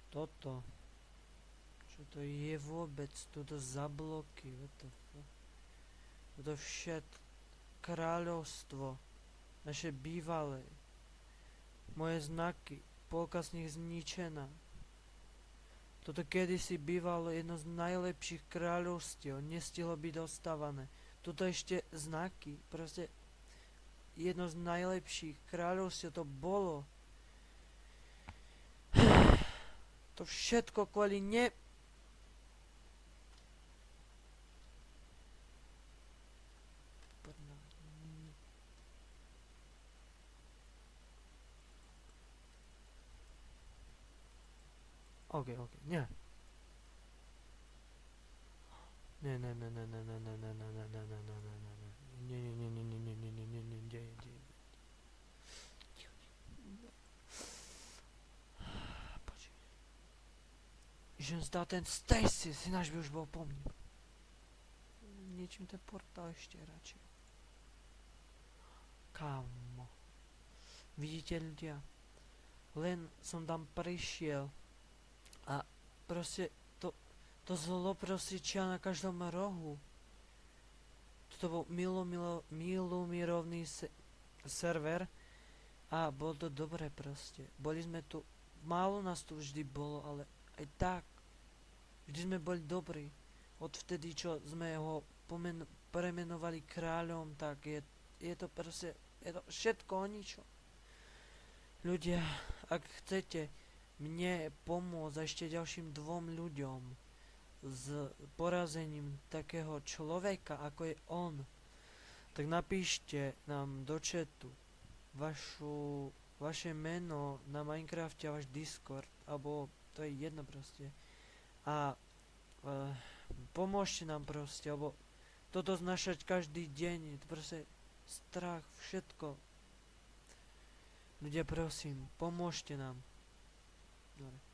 Toto. Čo to je vôbec? Toto za bloky. What the fuck? Toto všetko. Kráľovstvo. Naše bývalé. Moje znaky. Polka z nich zničená. Toto kedysi bývalo jedno z najlepších kráľovstiev. Nestihlo byť dostávané. Toto ešte znaky. Proste jedno z najlepších kráľovstiev to bolo. To všetko kvôli ne... OK, nie. Nie. Že zdá ten Stacy, ináč by už bol po mne. Niečím ten portál ešte radšej. Kámo. Vidíte ľudia? Len som tam prišiel a proste to zlo proste čia na každom rohu. Toto bol milovný server a bol to dobre proste. Boli sme tu, málo nás tu vždy bolo, ale aj tak. Vždy sme boli dobrí. Odvtedy, čo sme ho premenovali kráľom, tak je to proste, je to všetko o ničom. Ľudia, ak chcete mne pomôcť a ešte ďalším 2 ľuďom s porazením takého človeka, ako je on, tak napíšte nám do chatu vaše meno na Minecrafte a váš Discord, alebo to je jedno proste. A pomôžte nám proste, lebo toto znašať každý deň, je to proste strach, všetko. Ľudia, prosím, pomôžte nám. Dobre.